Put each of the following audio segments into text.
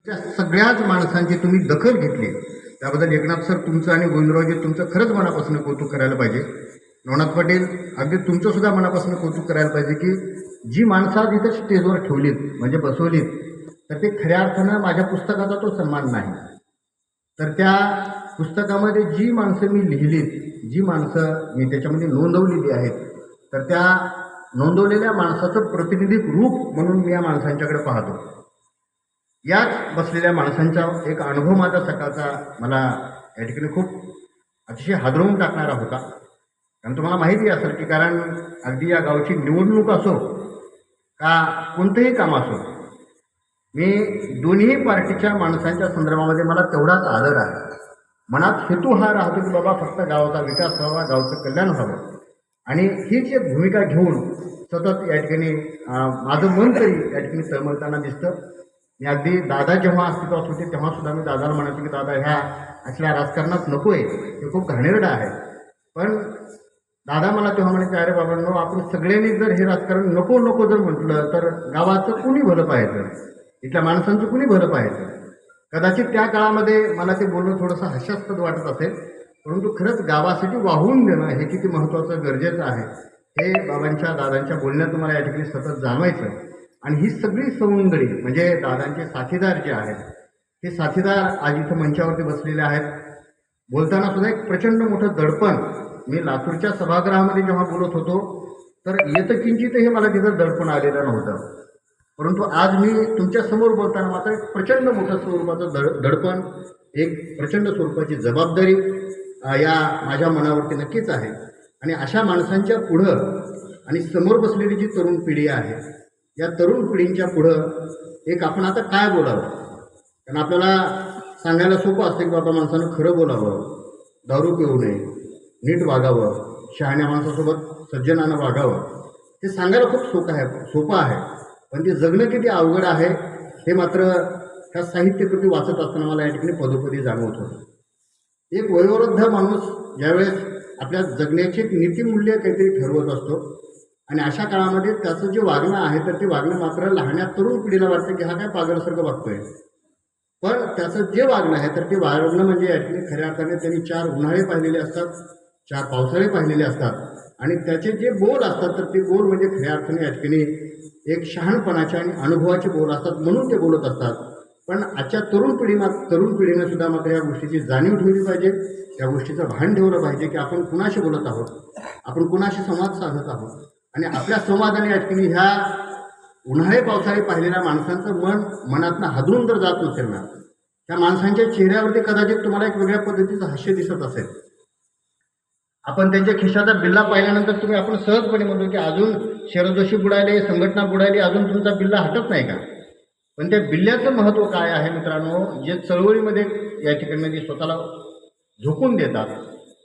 त्या सगळ्याच माणसांची तुम्ही दखल घेतली, त्याबद्दल एकनाथ सर तुमचं आणि गोविंदरावजी तुमचं खरंच मनापासून कौतुक करायला पाहिजे. नवनाथ पाटील अगदी तुमचं सुद्धा मनापासून कौतुक करायला पाहिजे की जी माणसं आज इथं स्टेजवर ठेवलीत म्हणजे बसवलीत, तर ते खऱ्या अर्थानं माझ्या पुस्तकाचा तो सन्मान नाही. तर त्या पुस्तकामध्ये जी माणसं मी लिहिलीत, जी माणसं मी त्याच्यामध्ये नोंदवलेली आहेत, तर त्या नोंदवलेल्या माणसाचं प्रतिनिधिक रूप म्हणून मी या माणसांच्याकडे पाहतो. याच बसलेल्या माणसांचा एक अनुभव माझा सकाळचा मला या ठिकाणी खूप अतिशय हादरवून टाकणारा होता. कारण तुम्हाला माहिती असेल की कारण अगदी या गावची निवडणूक असो का कोणतंही काम असो, मी दोन्ही पार्टीच्या माणसांच्या संदर्भामध्ये मला तेवढाच आदर आहे. मनात हेतू हा राहतो की बाबा फक्त गावाचा विकास व्हावा, गावचं कल्याण व्हावं, आणि हीच एक भूमिका घेऊन सतत या ठिकाणी माझं मन तरी या ठिकाणी तळमळताना दिसतं. मी अगदी दादा जेव्हा अस्तित्वात होते तेव्हा सुद्धा मी दादाला म्हणायचो की दादा ह्या असल्या राजकारणात नको आहे, हे खूप घाणेरडं आहे. पण दादा मला तेव्हा म्हणायचे, अरे बाबांनो, आपण सगळ्यांनी जर हे राजकारण नको नको जर म्हटलं तर गावाचं कुणी भलं पाहायचं, इथल्या माणसांचं कुणी भलं पाहायचं. कदाचित त्या काळामध्ये मला ते बोलणं थोडंसं हास्यास्पद वाटत असेल, परंतु खरंच गावासाठी वाहून देणं हे किती महत्त्वाचं गरजेचं आहे हे बाबांच्या दादांच्या बोलण्यातून मला या ठिकाणी सतत जाणवायचं. आणि ही सगळी सवंगडी म्हणजे दादांचे साथीदार जे आहेत, हे साथीदार आज इथं मंचावरती बसलेले आहेत. बोलताना सुद्धा एक प्रचंड मोठं दडपण. मी लातूरच्या सभागृहामध्ये जेव्हा बोलत होतो तर येतं किंचितही मला तिथं दडपण आलेलं नव्हतं, परंतु आज मी तुमच्या समोर बोलताना मात्र एक प्रचंड मोठं स्वरूपाचं दडपण, एक प्रचंड स्वरूपाची जबाबदारी या माझ्या मनावरती नक्कीच आहे. आणि अशा माणसांच्या पुढं आणि समोर बसलेली जी तरुण पिढी आहे, या तरुण पिढींच्या पुढं एक आपण आता काय बोलावं. कारण आपल्याला सांगायला सोपं असतं की बाबा माणसानं खरं बोलावं, दारू पिऊ नये, नीट वागावं, शहाण्या माणसासोबत सज्जनानं वागावं. ते सांगायला खूप सोपं आहे, पण ते जगणं किती अवघड आहे हे मात्र ह्या साहित्यकृती वाचत असताना मला या ठिकाणी पदोपदी जाणवत होतं. एक वयोवृद्ध माणूस ज्यावेळेस आपल्या जगण्याची एक नीतिमूल्य काहीतरी ठरवत असतो आणि अशा काळामध्ये त्याचं जे वागणं आहे तर ते वागणं मात्र लहान्या तरुण पिढीला वाटतं की हा काय पागलसारखं वागतोय. पण त्याचं जे वागणं आहे तर ते वागणं म्हणजे या ठिकाणी खऱ्या अर्थाने त्यांनी 4 उन्हाळे पाहिलेले असतात, 4 पावसाळे पाहिलेले असतात, आणि त्याचे जे बोल असतात तर ते बोल म्हणजे खऱ्या अर्थाने या ठिकाणी एक शहाणपणाचे आणि अनुभवाचे बोल असतात, म्हणून ते बोलत असतात. पण आजच्या तरुण पिढीनं सुद्धा मात्र या गोष्टीची जाणीव ठेवली पाहिजे, या गोष्टीचं भान ठेवलं पाहिजे की आपण कुणाशी बोलत आहोत, आपण कुणाशी संवाद साधत आहोत. आणि आपल्या संवादाने या ठिकाणी ह्या उन्हाळे पावसाळे पाहिलेल्या माणसांचं मनातनं हादरून जर जात नसेल ना, त्या माणसांच्या चेहऱ्यावरती कदाचित तुम्हाला एक वेगळ्या पद्धतीचं हास्य दिसत असेल. आपण त्यांच्या खिशाचा बिल्ला पाहिल्यानंतर आपण सहजपणे म्हणतो की अजून शरदोशी बुडायले, संघटना बुडायली, अजून तुमचा बिल्ला हटत नाही का. पण त्या बिल्ल्याचं महत्त्व काय आहे मित्रांनो, जे चळवळीमध्ये या ठिकाणी स्वतःला झोकून देतात,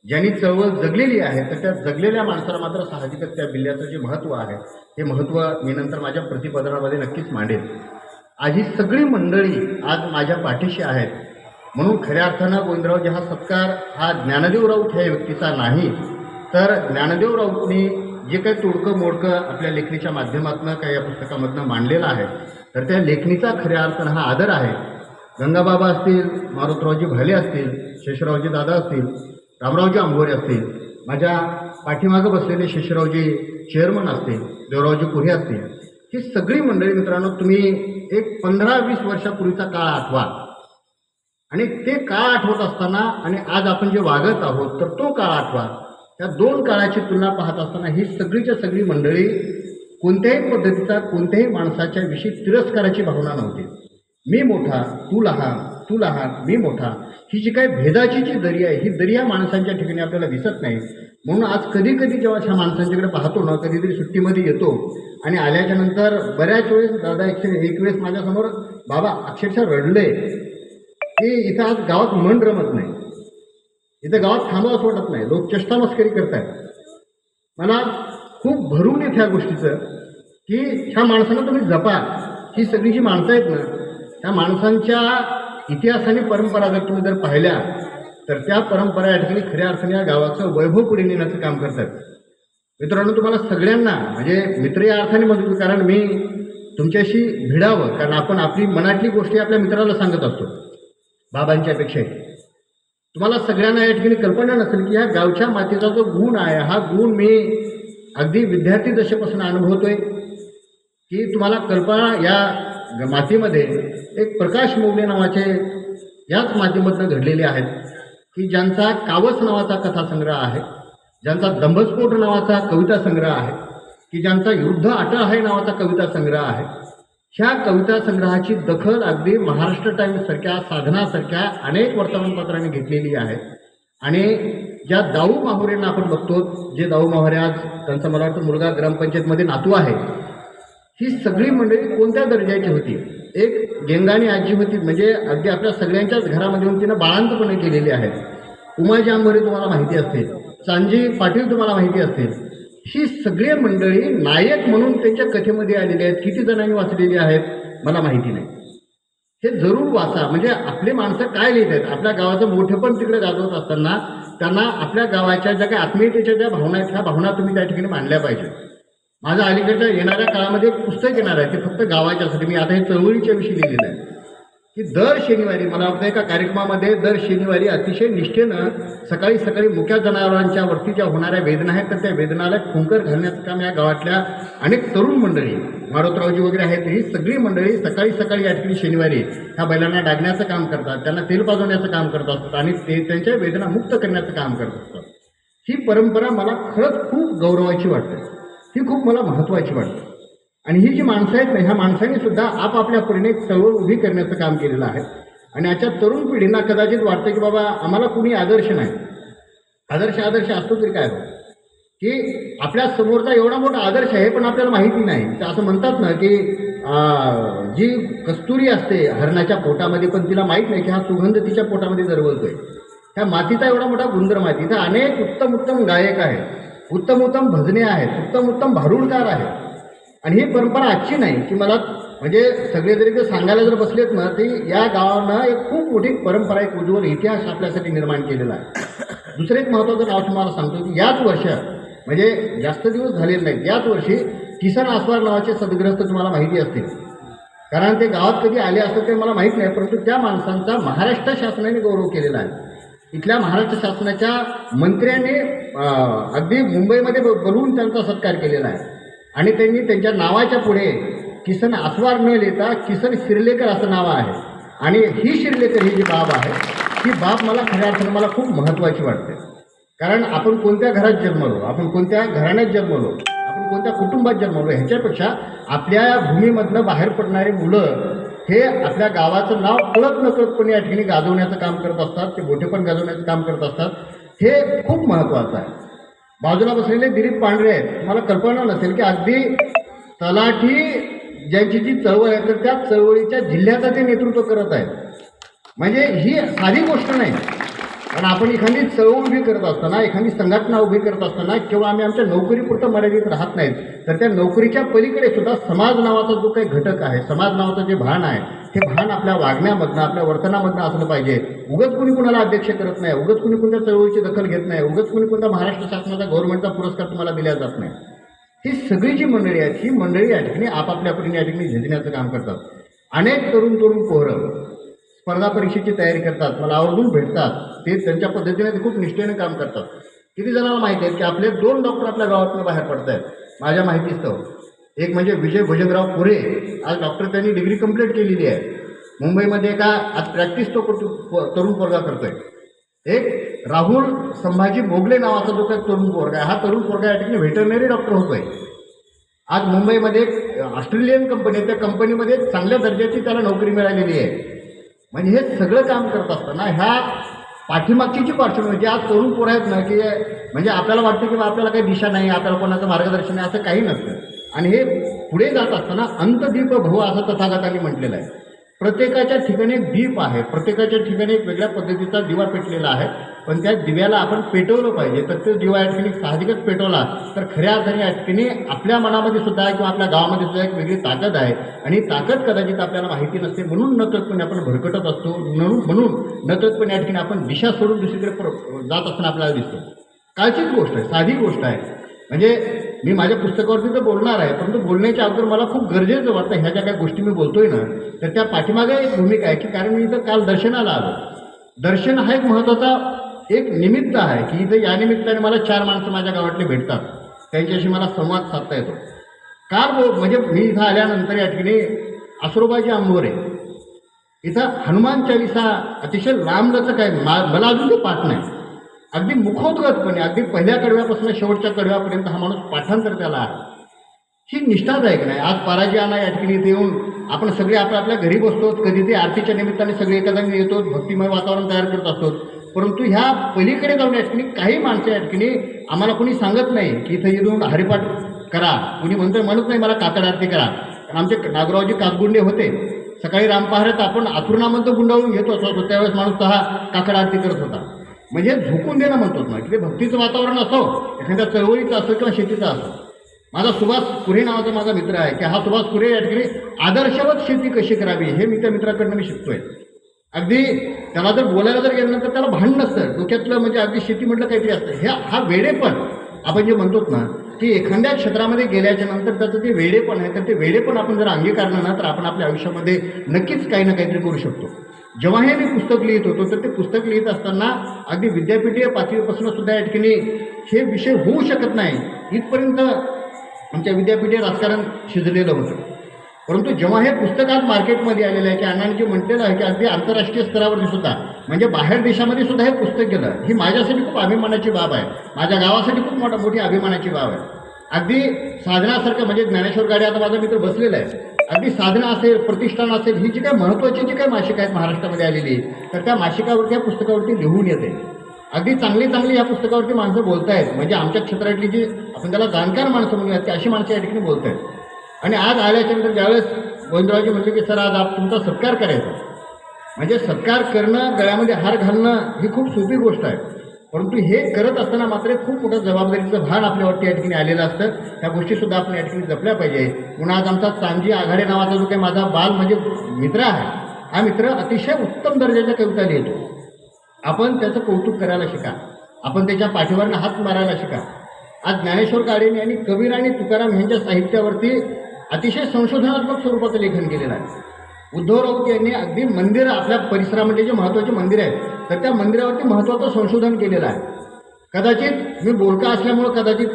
ज्यांनी चळवळ जगलेली आहे, तर त्या जगलेल्या माणसाला मात्र साहजिकच त्या बिल्ल्याचं जे महत्त्व आहे हे महत्त्व मी नंतर माझ्या प्रतिपादनामध्ये नक्कीच मांडेल. आज ही सगळी मंडळी आज माझ्या पाठीशी आहेत, म्हणून खऱ्या अर्थानं गोविंदरावजी हा सत्कार हा ज्ञानदेव राऊत ह्या व्यक्तीचा नाही, तर ज्ञानदेव राऊतनी जे काही तोडकं मोडकं आपल्या लेखणीच्या माध्यमातून काही या पुस्तकामधनं मांडलेलं आहे, तर त्या लेखणीचा खऱ्या अर्थानं हा आदर आहे. गंगाबाबा असतील, मारुतरावजी भाले असतील, शेषरावजी दादा असतील, रामरावजी आंबोरे असतील, माझ्या पाठीमागं बसलेले शेषरावजी चेअरमन असतील, देवरावजी पुढे असतील, ही सगळी मंडळी मित्रांनो, तुम्ही एक 15-20 वर्षापूर्वीचा काळ आठवा, आणि ते काळ आठवत असताना आणि आज आपण जे वागत आहोत तर तो काळ आठवा. त्या 2 काळाची तुलना पाहत असताना ही सगळीच्या सगळी मंडळी कोणत्याही पद्धतीचा कोणत्याही माणसाच्या विषयी तिरस्काराची भावना नव्हती. मी मोठा, तू लहान, तू लहान, मी मोठा, ही जी काही भेदाची जी दरी आहे, ही दरी या माणसांच्या ठिकाणी आपल्याला दिसत नाही. म्हणून आज कधी कधी जेव्हा ह्या माणसांच्याकडे पाहतो ना, कधीतरी सुट्टीमध्ये येतो आणि आल्याच्या नंतर बऱ्याच वेळेस दादा एक वेळेस माझ्यासमोर बाबा अक्षरशः रडले की इथं आज गावात मन रमत नाही, इथं गावात थांबावंच वाटत नाही, लोक चेष्टा मस्करी करतायत. मला खूप भरून येत ह्या गोष्टीचं की ह्या माणसांना तुम्ही जपा. ही सगळी जी माणसं आहेत ना, त्या माणसांच्या इतिहास आणि परंपरा जर तुम्ही जर पाहिल्या तर त्या परंपरा या ठिकाणी खऱ्या अर्थाने या गावाचं वैभव पुढे नेण्याचं काम करतात. मित्रांनो, तुम्हाला सगळ्यांना म्हणजे मित्र या अर्थाने म्हणतो, कारण मी तुमच्याशी भिडावं, कारण आपण आपली मनातली गोष्टी आपल्या मित्राला सांगत असतो बाबांच्या पेक्षाही. तुम्हाला सगळ्यांना या ठिकाणी कल्पना नसेल की ह्या गावच्या मातीचा जो गुण आहे, हा गुण मी अगदी विद्यार्थी दशेपासून अनुभवतोय. की तुम्हाला कल्पना, या मातीमध्ये एक प्रकाश मोगले नावाचे याच मातीमधनं घडलेले आहेत की ज्यांचा कावस नावाचा कथासंग्रह आहे, ज्यांचा दंभस्फोट नावाचा कविता संग्रह आहे, की ज्यांचा युद्ध अटळ आहे नावाचा कविता संग्रह आहे. ह्या कविता संग्रहाची दखल अगदी महाराष्ट्र टाइम्ससारख्या, साधनासारख्या अनेक वर्तमानपत्रांनी घेतलेली आहे. आणि ज्या दाऊ माहुरेंना आपण बघतो, जे दाऊ माहुरे आज त्यांचा मला वाटतं मुलगा ग्रामपंचायतमध्ये नातू आहे, ही सगळी मंडळी कोणत्या दर्जाची होती. एक गेंगाणी आजी होती, म्हणजे अगदी आपल्या सगळ्यांच्याच घरामध्ये येऊन तिनं बाळांतपणे केलेली आहे. उमाजी आंबोरे तुम्हाला माहिती असते, सांजी पाटील तुम्हाला माहिती असतील. ही सगळी मंडळी नायक म्हणून त्यांच्या कथेमध्ये आलेली आहेत. किती जणांनी वाचलेली आहेत मला माहिती नाही. हे जरूर वाचा. म्हणजे आपले माणसं काय लिहित आहेत, आपल्या गावाचं मोठेपण तिकडे गाजवत असताना त्यांना आपल्या गावाच्या ज्या काही आत्मीयतेच्या ज्या भावना आहेत, ह्या भावना तुम्ही त्या ठिकाणी मांडल्या पाहिजे. माझं अलीकडच्या येणाऱ्या काळामध्ये एक पुस्तक येणार आहे, ते फक्त गावाच्यासाठी. मी आता हे चळवळीच्या विषयी लिहिलेलं आहे की दर शनिवारी, मला वाटतं एका कार्यक्रमामध्ये दर शनिवारी अतिशय निष्ठेनं सकाळी सकाळी मुक्या जनावरांच्या वरती ज्या होणाऱ्या वेदना आहेत, तर त्या वेदनाला खुंकर घालण्याचं काम या गावातल्या अनेक तरुण मंडळी, मारुतरावजी वगैरे आहेत, ही सगळी मंडळी सकाळी सकाळी या ठिकाणी शनिवारी ह्या बैलांना डागण्याचं काम करतात, त्यांना तेल पाजवण्याचं काम करत असतात आणि ते त्यांच्या वेदना मुक्त करण्याचं काम करत असतात. ही परंपरा मला खरंच खूप गौरवाची वाटते, ही खूप मला महत्त्वाची वाटते. आणि ही जी माणसं आहेत ना, ह्या माणसांनी सुद्धा आपापल्या परीने चळवळ उभी करण्याचं काम केलेलं आहे. आणि आजच्या तरुण पिढींना कदाचित वाटतं की बाबा आम्हाला कुणी आदर्श नाही. आदर्श असतो तरी काय होतं की आपल्या समोरचा एवढा मोठा आदर्श आहे पण आपल्याला माहिती नाही. तर असं म्हणतात ना की जी कस्तुरी असते हरणाच्या पोटामध्ये, पण तिला माहीत नाही की हा सुगंध तिच्या पोटामध्ये दरवळतोय. ह्या मातीचा एवढा मोठा गुणधर्म आहे. तिथं अनेक उत्तम उत्तम गायक आहेत, उत्तम उत्तम भजने आहेत, उत्तम उत्तम भारुडकार आहेत. आणि ही परंपरा आजची नाही की मला, म्हणजे सगळे जरी ते सांगायला जर बसलेत ना, ती या गावानं एक खूप मोठी परंपरा, एक उज्ज्वल इतिहास आपल्यासाठी निर्माण केलेला आहे. दुसरं एक महत्त्वाचं नाव तुम्हाला सांगतो की याच वर्षी, म्हणजे जास्त दिवस झालेले नाहीत, याच वर्षी किसन आसवार नावाचे सद्ग्रस्त तुम्हाला माहिती असतील. कारण ते गावात कधी आले असतं ते मला माहीत नाही, परंतु त्या माणसांचा महाराष्ट्र शासनाने गौरव केलेला आहे. इथल्या महाराष्ट्र शासनाच्या मंत्र्यांनी अगदी मुंबईमध्ये बोलवून त्यांचा सत्कार केलेला आहे. आणि त्यांनी त्यांच्या नावाच्या पुढे किसन आसवार न लिहिता किसन शिर्लेकर असं नाव आहे. आणि ही शिर्लेकर ही जी बाब आहे, ही बाब मला खऱ्या अर्थानं मला खूप महत्त्वाची वाटते. कारण आपण कोणत्या घरात जन्मलो, आपण कोणत्या घराण्यात जन्मलो, आपण कोणत्या कुटुंबात जन्मलो, ह्याच्यापेक्षा आपल्या भूमीमधनं बाहेर पडणारी मुलं हे आपल्या गावाचं नाव कळत नकळतपणे या ठिकाणी गाजवण्याचं काम करत असतात, ते मोठेपण गाजवण्याचं काम करत असतात. हे खूप महत्त्वाचं आहे. बाजूला बसलेले दिलीप पांढरे आहेत, तुम्हाला कल्पना नसेल की अगदी तलाठी ज्यांची जी चळवळ आहे, तर त्या चळवळीच्या जिल्ह्याचं ते नेतृत्व करत आहेत. म्हणजे ही साधी गोष्ट नाही. कारण आपण एखादी चळवळ उभी करत असताना, एखादी संघटना उभी करत असताना केवळ आम्ही आमच्या नोकरीपुरतं मर्यादित राहत नाहीत, तर त्या नोकरीच्या पलीकडे सुद्धा समाज नावाचा जो काही घटक आहे, समाज नावाचं जे भान आहे, हे भान आपल्या वागण्यामधनं, आपल्या वर्तनामधनं असलं पाहिजे. उगाच कुणी कुणाला अध्यक्ष करत नाही, उगाच कुणी कोणत्या चळवळीची दखल घेत नाही, उगाच कुणी कोणत्या महाराष्ट्र शासनाचा गव्हर्नमेंटचा पुरस्कार तुम्हाला दिला जात नाही. ही सगळी जी मंडळी आहेत, ही मंडळी या ठिकाणी आपापल्या परीने या ठिकाणी झेलण्याचं काम करतात. अनेक तरुण पोरं स्पर्धा परीक्षेची तयारी करतात, मला आवर्जून भेटतात, ते त्यांच्या पद्धतीने ते खूप निष्ठेने काम करतात. किती जणांना माहिती आहे की आपले 2 डॉक्टर आपल्या गावातून बाहेर पडत आहेत माझ्या माहितीस्तव. एक म्हणजे विजय भोजनराव पुरे, आज डॉक्टर, त्यांनी डिग्री कंप्लीट केलेली आहे मुंबईमध्ये. आज प्रॅक्टिस तो तरुण पोरगा करतोय. एक राहुल संभाजी मोगले नावाचा जो काही तरुण पोरगा आहे, हा तरुण पोरगा या ठिकाणी व्हेटरनरी डॉक्टर होतोय. आज मुंबईमध्ये एक ऑस्ट्रेलियन कंपनी आहे, त्या कंपनीमध्ये चांगल्या दर्जाची त्याला नोकरी मिळालेली आहे. म्हणजे हे सगळं काम करत असताना ह्या पाठीमागची जी पार्श्वभूमी, जे आज तरुण पोरं आहेत ना, की म्हणजे आपल्याला वाटतं की आपल्याला काही दिशा नाही, आपल्याला कोणाचं मार्गदर्शन आहे, असं काही नसतं. आणि हे पुढे जात असताना अंतदीप भव असं तथागतांनी म्हटलेलं आहे. प्रत्येकाच्या ठिकाणी एक दीप आहे, प्रत्येकाच्या ठिकाणी एक वेगळ्या पद्धतीचा दिवा पेटलेला आहे, पण त्या दिव्याला आपण पेटवलं पाहिजे. तर तो दिवा या ठिकाणी साहजिकच पेटवला तर खऱ्या अर्थाने या ठिकाणी आपल्या मनामध्ये सुद्धा किंवा आपल्या गावामध्ये सुद्धा एक वेगळी ताकद आहे. आणि ताकद कदाचित आपल्याला माहिती नसते, म्हणून नकळतपणे आपण भरकटत असतो, म्हणून नकळतपणे या ठिकाणी आपण दिशा सोडून दुसरीकडे जात असताना आपल्याला दिसतो. काळजीच गोष्ट आहे, साधी गोष्ट आहे. म्हणजे मी माझ्या पुस्तकावरती तर बोलणार आहे, परंतु बोलण्याच्या अगोदर मला खूप गरजेचं वाटतं ह्या ज्या काही गोष्टी मी बोलतोय ना, तर त्या पाठीमागे एक भूमिका आहे की कारण मी इथं काल दर्शनाला आलो. दर्शन हा एक महत्त्वाचा एक निमित्त आहे की इथं या निमित्ताने मला 4 माणसं माझ्या गावातले भेटतात, त्यांच्याशी मला संवाद साधता येतो. म्हणजे मी इथं आल्यानंतर या ठिकाणी आसरोबाजी आंबोरे इथं हनुमान चालिसा अतिशय लांबलचक आहे. मला अजून ते पाठ नाही, अगदी मुखोद्गतपणे अगदी पहिल्या कडव्यापासून शेवटच्या कडव्यापर्यंत हा माणूस पाठांतर त्याला आहे. ही निष्ठादायक नाही. आज पराजयाना या ठिकाणी इथे येऊन आपण सगळे आपल्या घरी बसतो, कधी ते आरतीच्या निमित्ताने सगळे एखाद्या येतो, भक्तिमय वातावरण तयार करत असतो. परंतु ह्या पलीकडे जाऊन या ठिकाणी काही माणसं या ठिकाणी आम्हाला कोणी सांगत नाही की इथं येऊन हरिपाठ करा, कुणी म्हणत नाही मला काकड आरती करा. कारण आमचे नागरावजी काकगुंडे होते, सकाळी रामपहारात आपण आथुरणामंत्र गुंडाळून घेतो असतो, त्यावेळेस माणूस हा काकड आरती करत होता. म्हणजे झोकून देणं म्हणतो ना, की ते भक्तीचं वातावरण असो, एखाद्या चळवळीचं असो किंवा शेतीचं असो. माझा सुभाष कुरे नावाचा माझा मित्र आहे की हा सुभाष कुरे या ठिकाणी आदर्शवत शेती कशी करावी हे मी त्या मित्राकडनं मी शिकतोय. अगदी त्याला जर बोलायला जर गेलं तर त्याला भान नसतं डोक्यातलं, म्हणजे अगदी शेती म्हटलं काहीतरी असतं. हा वेडेपण आपण जे म्हणतो ना की एखाद्या क्षेत्रामध्ये गेल्याच्या नंतर त्याचं ते वेडेपण आहे, तर ते वेडेपण आपण जर अंगीकारलं ना तर आपण आपल्या आयुष्यामध्ये नक्कीच काही ना काहीतरी करू शकतो. जेव्हा हे मी पुस्तक लिहित होतो तर ते पुस्तक लिहित असताना अगदी विद्यापीठीय पातळीपासून सुद्धा या ठिकाणी हे विषय होऊ शकत नाही इथपर्यंत आमच्या विद्यापीठीय राजकारण शिजलेलं होतं. परंतु जेव्हा हे पुस्तक आज मार्केटमध्ये आलेलं आहे की अण्णांनी जे म्हटलेलं आहे की अगदी आंतरराष्ट्रीय स्तरावरती सुद्धा म्हणजे बाहेर देशामध्ये सुद्धा हे पुस्तक गेलं, ही माझ्यासाठी खूप अभिमानाची बाब आहे, माझ्या गावासाठी खूप मोठी अभिमानाची बाब आहे. अगदी साधनासारखं म्हणजे ज्ञानेश्वर गाडे आता माझा मित्र बसलेला आहे, अगदी साधना असेल, प्रतिष्ठान असेल, ही जी काही महत्त्वाची जी काही मासिकं आहेत महाराष्ट्रामध्ये आलेली तर त्या मासिकावरती या पुस्तकावरती लिहून येते. अगदी चांगली या पुस्तकावरती माणसं बोलत आहेत, म्हणजे आमच्या क्षेत्रातली जी आपण त्याला जाणकार माणसं म्हणूयात ती अशी माणसं या ठिकाणी बोलत आहेत. आणि आज आल्याच्यानंतर ज्यावेळेस गोविंदरावजी म्हटले की सर आज तुमचा सत्कार करायचा, म्हणजे सत्कार करणं, गळ्यामध्ये हार घालणं ही खूप सोपी गोष्ट आहे, परंतु हे करत असताना मात्र खूप मोठं जबाबदारीचं भान आपल्यावरती या ठिकाणी आलेलं असतं. त्या गोष्टीसुद्धा आपण या ठिकाणी जपल्या पाहिजे. पुन्हा आज आमचा चांजी आघाडे नावाचा जो काही माझा म्हणजे मित्र आहे, हा मित्र अतिशय उत्तम दर्जाच्या कविता लिहितो. आपण त्याचं कौतुक करायला शिका, आपण त्याच्या पाठीवरनं हात मारायला शिका. आज ज्ञानेश्वर गाडेंनी आणि कबीर आणि तुकाराम यांच्या साहित्यावरती अतिशय संशोधनात्मक स्वरूपाचं लेखन केलेलं आहे. उद्धव राऊत यांनी अगदी मंदिर आपल्या परिसरामध्ये जे महत्त्वाचे मंदिर आहेत तर त्या मंदिरावरती महत्त्वाचं संशोधन केलेलं आहे. कदाचित मी बोलका असल्यामुळं कदाचित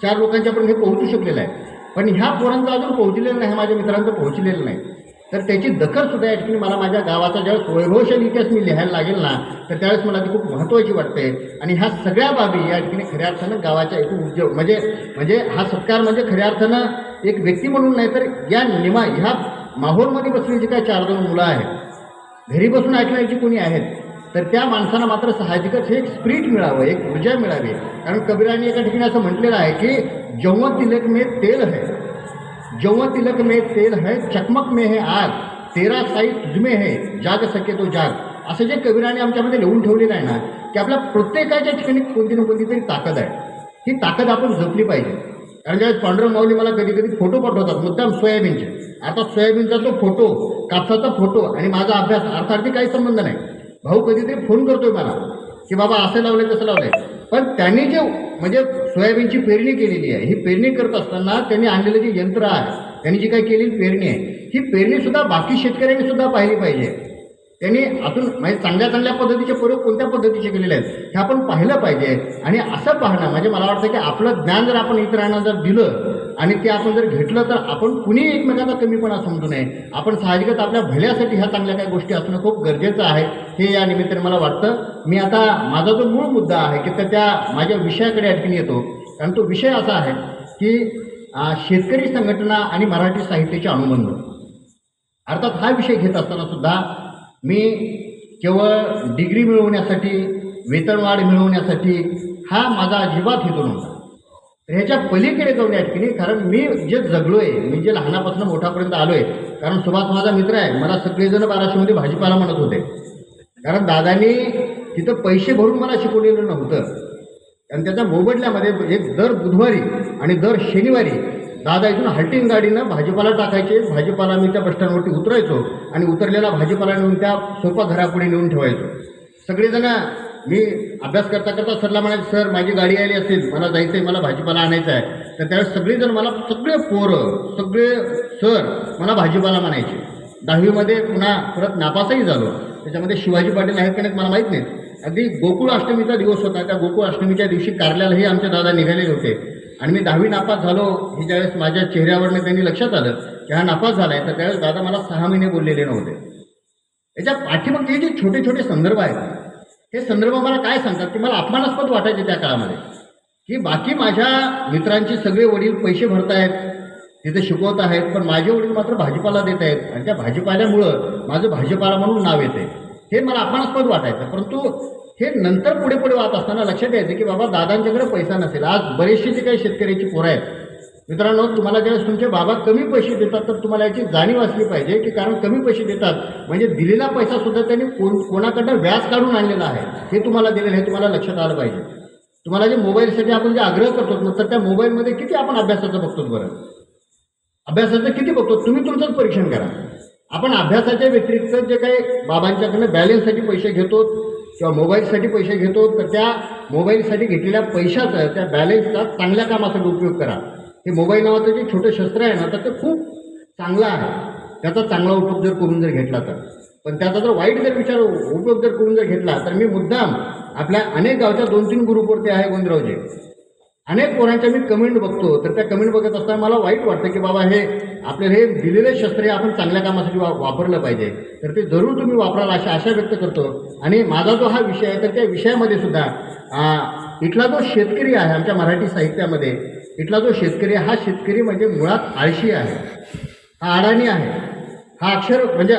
4 लोकांच्यापर्यंत हे पोहोचू शकलेलं आहे, पण ह्या पोरांचं अजून पोहोचलेलं नाही, माझ्या मित्रांचं पोहोचलेलं नाही. तर त्याची दखलसुद्धा या ठिकाणी मला माझ्या गावाचा ज्यावेळेस वैभवशाली इतिहास मी लिहायला लागेल ना तर त्यावेळेस मला ती खूप महत्त्वाची वाटते. आणि ह्या सगळ्या बाबी या ठिकाणी खऱ्या अर्थानं गावाच्या एक उद्योग म्हणजे हा सत्कार म्हणजे खऱ्या अर्थानं एक व्यक्ती म्हणून नाही तर या ह्या माहोलमध्ये बसलेली जी काय 4 मुलं आहेत, घरी बसून ऐकण्याची कोणी आहेत, तर त्या माणसांना मात्र साहजिकच हे एक स्पिरिट मिळावं, एक ऊर्जा मिळावी. कारण कबीरांनी एका ठिकाणी असं म्हटलेलं आहे की जौं तिलक में तेल है, जौं तिलक में तेल है, चकमक में है आग, तेरा साई तुझमें है, जाग सके तो जाग. असं जे कबीराने आमच्यामध्ये लिहून ठेवलेलं आहे ना की आपल्या प्रत्येकाच्या ठिकाणी कोणती ना कोणती तरी ताकद आहे, ही ताकद आपण जपली पाहिजे. कारण ज्यावेळेस पांडुरंग माऊली मला कधी कधी फोटो पाठवतात मुद्दाम सोयाबीनचे, आता सोयाबीनचा तो फोटो, कापसाचा फोटो आणि माझा अभ्यास अर्थार्थी काही संबंध नाही. भाऊ कधीतरी फोन करतोय मला की बाबा असं लावलंय तसं लावलंय, पण त्यांनी जे म्हणजे सोयाबीनची पेरणी केलेली आहे, ही पेरणी करत असताना त्यांनी आणलेलं जे यंत्र आहे, त्यांनी जी काही केलेली पेरणी आहे, ही पेरणीसुद्धा बाकी शेतकऱ्यांनी सुद्धा पाहिली पाहिजे. त्यांनी अजून म्हणजे चांगल्या पद्धतीचे प्रयोग कोणत्या पद्धतीचे केलेले आहेत हे आपण पाहिलं पाहिजे. आणि असं पाहणं म्हणजे मला वाटतं की आपलं ज्ञान जर आपण इतरांना जर दिलं आणि ते आपण जर घेतलं तर आपण कुणी एकमेकांचा कमीपणा समजू नये. आपण साहजिकच आपल्या भल्यासाठी ह्या चांगल्या काही गोष्टी असणं खूप गरजेचं आहे, हे या निमित्ताने मला वाटतं. मी आता माझा जो मूळ मुद्दा आहे की त्या माझ्या विषयाकडे अडकून येतो. कारण तो विषय असा आहे की शेतकरी संघटना आणि मराठी साहित्याचे अनुबंध. अर्थात हा विषय घेत असताना सुद्धा मी केवळ डिग्री मिळवण्यासाठी, वेतनवाढ मिळवण्यासाठी हा माझा अजिबात हेतू नव्हता. ह्याच्या पलीकडे जाऊन या ठिकाणी कारण मी जे जगलो आहे, मी जे लहानापासून मोठापर्यंत आलो आहे, कारण सुभाष माझा मित्र आहे, मला सगळेजण 1200मध्ये भाजीपाला म्हणत होते. कारण दादानी तिथं पैसे भरून मला शिकवलेलं नव्हतं. आणि त्याच्या मोबदल्यामध्ये एक दर बुधवारी आणि दर शनिवारी दादा इथून हल्टिंग गाडीनं भाजीपाला टाकायचे. भाजीपाला मी त्या बसस्टँडवरती उतरायचो आणि उतरलेला भाजीपाला नेऊन त्या सोपा घरापुढे नेऊन ठेवायचो. सगळेजण मी अभ्यास करता सरला म्हणायचं सर माझी गाडी आली असेल, मला जायचं आहे, मला भाजीपाला आणायचा आहे. तर त्यावेळेस सगळेजण मला, सगळे पोरं, सगळे सर मला भाजीपाला म्हणायचे. 10वीमध्ये पुन्हा परत नापासही झालो. त्याच्यामध्ये शिवाजी पाटील आहेत का नाही मला माहीत नाही. अगदी गोकुळ अष्टमीचा दिवस होता. त्या गोकुळ अष्टमीच्या दिवशी कारल्यालाही आमचे दादा निघालेले होते आणि मी 10वी नापास झालो हे ज्यावेळेस माझ्या चेहऱ्यावरनं त्यांनी लक्षात आलं की हा नापास झाला आहे, तर त्यावेळेस दादा मला 6 महिने बोललेले नव्हते. याच्या पाठीमागचे जे छोटे छोटे संदर्भ आहेत हे संदर्भ मला काय सांगतात की मला अपमानास्पद वाटायचे त्या काळामध्ये की बाकी माझ्या मित्रांचे सगळे वडील पैसे भरतायत, तिथे शिकवत आहेत, पण माझे वडील मात्र भाजीपाला देत आहेत आणि त्या भाजीपाल्यामुळं माझं भाजीपाला म्हणून नाव येते. हे मला अपमानास्पद वाटायचं. परंतु हे नंतर पुढे पुढे वाहत असताना लक्षात यायचं की बाबा दादांच्याकडे पैसा नसेल. आज बरेचसे जे काही शेतकऱ्याची पोरं आहेत मित्रांनो, तुम्हाला ज्यावेळेस तुमचे बाबा कमी पैसे देतात तर तुम्हाला याची जाणीव असली पाहिजे की कारण कमी पैसे देतात म्हणजे दिलेला पैसा सुद्धा त्यांनी कोणाकडनं व्याज काढून आणलेला आहे हे तुम्हाला दिलेलं हे तुम्हाला लक्षात आलं पाहिजे. तुम्हाला जे मोबाईलसाठी आपण जे आग्रह करतो तर त्या मोबाईलमध्ये किती आपण अभ्यासाचं बघतो, बरं अभ्यासाचं किती बघतो, तुम्ही तुमचंच परीक्षण करा. आपण अभ्यासाच्या व्यतिरिक्त जे काही बाबांच्याकडनं बॅलन्ससाठी पैसे घेतो किंवा मोबाईलसाठी पैसे घेतो तर त्या मोबाईलसाठी घेतलेल्या पैशाचा, त्या बॅलन्सचा चांगल्या कामासाठी उपयोग करा. हे मोबाईल नावाचं जे छोटं शस्त्र आहे ना तर ते खूप चांगलं आहे. त्याचा चांगला उपयोग जर करून जर घेतला तर, पण त्याचा जर वाईट जर उपयोग जर करून जर घेतला तर मी मुद्दाम आपल्या अनेक गावच्या 2-3 ग्रुपवरती आहे गोंधरावचे अनेक पोरांच्या मी कमेंट बघतो, तर त्या कमेंट बघत असताना मला वाईट वाटतं की बाबा हे आपल्याला हे दिलेले शस्त्र आपण चांगल्या कामासाठी वापरलं पाहिजे, तर ते जरूर तुम्ही वापराल अशी आशा व्यक्त करतो. आणि माझा जो हा विषय आहे तर त्या विषयामध्ये सुद्धा इथला जो शेतकरी आहे आमच्या मराठी साहित्यामध्ये, इथला जो शेतकरी हा शेतकरी म्हणजे मुळात आळशी आहे, हा अडाणी आहे, हा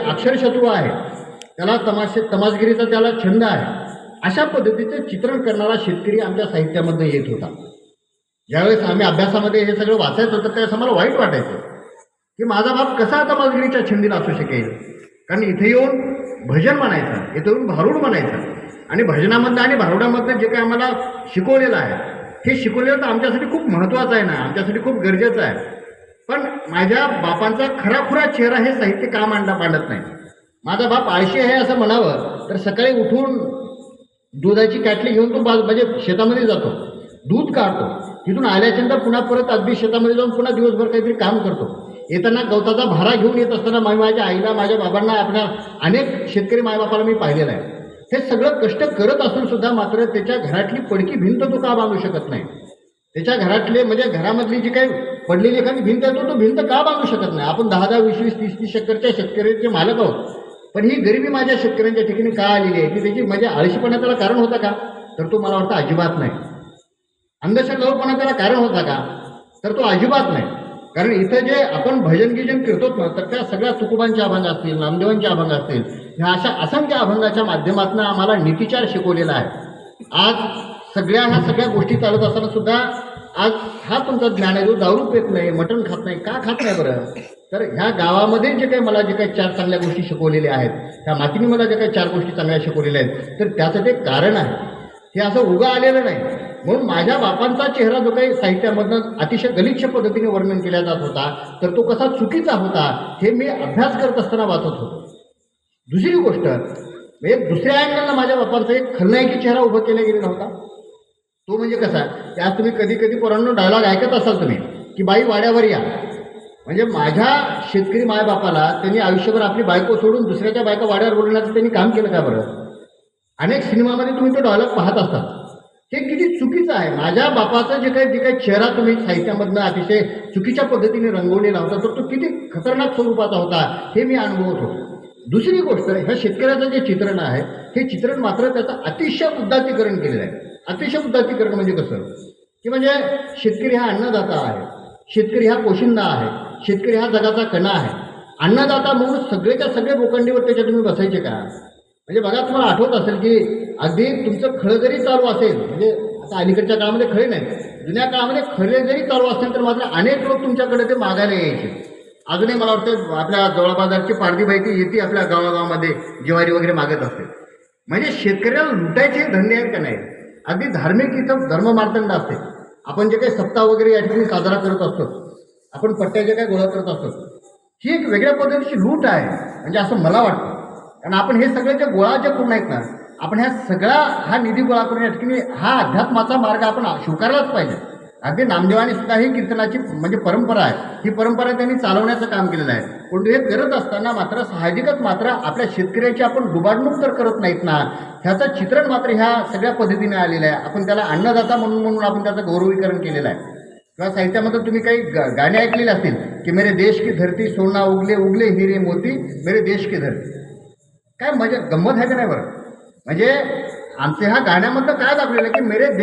अक्षरशत्रू आहे, त्याला तमाशगिरीचा त्याला छंद आहे. अशा पद्धतीचे चित्रण करणारा शेतकरी आमच्या साहित्यामध्ये येत होता. ज्यावेळेस आम्ही अभ्यासामध्ये हे सगळं वाचायचं होतं त्यावेळेस आम्हाला वाईट वाटायचं की माझा बाप कसा तमाशगिरीच्या छंदीला असू शकेल. कारण इथे येऊन भजन म्हणायचं, इथे येऊन भारूड म्हणायचं आणि भजनामधनं आणि भारुडामधनं जे काही आम्हाला शिकवलेलं आहे हे शिकवलेलं तर आमच्यासाठी खूप महत्त्वाचं आहे ना, आमच्यासाठी खूप गरजेचं आहे. पण माझ्या बापांचा खराखुरा चेहरा हे साहित्य का मांडत नाही. माझा बाप आळशी आहे असं म्हणावं तर सकाळी उठून दुधाची कॅटली घेऊन तो म्हणजे शेतामध्ये जातो, दूध काढतो, तिथून आल्याच्यानंतर पुन्हा परत अगदी शेतामध्ये जाऊन पुन्हा दिवसभर काहीतरी काम करतो. येताना गवताचा भारा घेऊन येत असताना माझ्या आईला, माझ्या बाबांना, आपल्या अनेक शेतकरी मायबापाला मी पाहिलेलं आहे. हे सगळं कष्ट करत असून सुद्धा मात्र त्याच्या घरातली पडकी भिंत तो का बांधू शकत नाही. त्याच्या घरातले म्हणजे घरामधली जी काही पडलेली एखादी भिंत आहे तो भिंत का बांधू शकत नाही. आपण 10-10, 20-20, 30-30 एकरच्या शेतकऱ्याचे मालक आहोत, पण ही गरिबी माझ्या शेतकऱ्यांच्या ठिकाणी का आलेली आहे की त्याची म्हणजे आळशीपणा त्याला कारण होता का, तर तो मला वाटतं अजिबात नाही. अंधश्रद्धाळूपणा त्याला कारण होता का, तर तो अजिबात नाही. कारण इथं जे आपण भजन गिजन करतो ना तर त्या सगळ्या तुकोबांचे अभंग असतील, नामदेवांचे अभंग असतील, ह्या अशा असंख्य अभंगाच्या माध्यमातून आम्हाला नीतिचार शिकवलेला आहे. आज ह्या सगळ्या गोष्टी चालत असताना सुद्धा आज हा तुमचा ज्ञान आहे जो दारू पेत नाही, मटण खात नाही, का खात नाही बरं, तर ह्या गावामध्ये जे काही मला जे काही 4 चांगल्या गोष्टी शिकवलेल्या आहेत, त्या मातीने मला जे काही 4 गोष्टी चांगल्या शिकवलेल्या आहेत, तर त्याचं ते कारण आहे. हे असं उगा आलेलं नाही. म्हणून माझ्या बापांचा चेहरा जो काही साहित्यामधनं अतिशय गलिच्छ पद्धतीने वर्णन केला जात होता तर तो कसा चुकीचा होता हे मी अभ्यास करत असताना वाचत होतो. दुसरी गोष्ट एक दुसऱ्या अँगलला माझ्या बापांचा एक खलनायकी चेहरा उभा केला गेलेला होता. तो म्हणजे कसा की आज तुम्ही कधी कधी पोरांनो डायलॉग ऐकत असाल तुम्ही की बाई वाड्यावर या, म्हणजे माझ्या शेतकरी मायबापाला त्यांनी आयुष्यभर आपली बायको सोडून दुसऱ्याच्या बायका वाड्यावर बोलण्याचं त्यांनी काम केलं का बरं. अनेक सिनेमामध्ये तुम्ही तो डायलॉग पाहत असतात. हे किती चुकीचं आहे. माझ्या बापाचं जे काही चेहरा तुम्ही साहित्यामधनं अतिशय चुकीच्या पद्धतीने रंगवलेला होता तर तो किती खतरनाक स्वरूपाचा होता हे मी अनुभवत होतो. दुसरी गोष्ट ह्या शेतकऱ्याचं जे चित्रण आहे हे चित्रण मात्र त्याचं अतिशय उदात्तीकरण केलेलं आहे. अतिशय उदात्तीकरण म्हणजे कसं की म्हणजे शेतकरी हा अन्नदाता आहे, शेतकरी हा पोशिंदा आहे, शेतकरी हा जगाचा कणा आहे. अन्नदाता म्हणून सगळेच्या सगळे बोकंडीवर त्याच्या तुम्ही बसायचे का. म्हणजे बघा तुम्हाला आठवत असेल की अगदी तुमचं खळं जरी चालू असेल, म्हणजे आता अलीकडच्या काळामध्ये खळे नाही, जुन्या काळामध्ये खळे जरी चालू असतील तर मात्र अनेक लोक तुमच्याकडे ते मागायला यायचे. अजूनही मला वाटतं आपल्या जवळबाजारची पारधी ती येते आपल्या गावागावामध्ये ज्वारी वगैरे मागत असते. म्हणजे शेतकऱ्याला लुटायचे धंदे आहेत का नाही. अगदी धार्मिक इथं धर्ममार्तंड असते. आपण जे काही सप्ताह वगैरे या ठिकाणी साजरा करत असतो, आपण पट्ट्या जे काही गोळा करत असतो, ही एक वेगळ्या पद्धतीची लूट आहे म्हणजे असं मला वाटतं. कारण आपण हे सगळे जे गोळा जे करून आहेत ना, आपण ह्या सगळा हा निधी गोळा करून या ठिकाणी हा अध्यात्माचा मार्ग आपण स्वीकारलाच पाहिजे. अगदी नामदेवानी सुद्धा ही कीर्तनाची म्हणजे परंपरा आहे, ही परंपरा त्यांनी चालवण्याचं काम केलेलं आहे. पण हे करत असताना मात्र साहजिकच मात्र आपल्या शेतकऱ्याची आपण डुबाडणूक तर करत नाहीत ना, ह्याचं चित्रण मात्र ह्या सगळ्या पद्धतीने आलेलं आहे. आपण त्याला अन्नदाता म्हणून आपण त्याचं गौरवीकरण केलेलं आहे. किंवा साहित्यामध्ये तुम्ही काही गाणे ऐकलेले असतील की मेरे देश की धरती सोना उगले उगले हिरे मोती मेरे देश की धरती. काय मजा गंमत आहे का नाही बरं? म्हणजे आमच्या ह्या गाण्यामधलं काय दाखवलेलं आहे की मेरे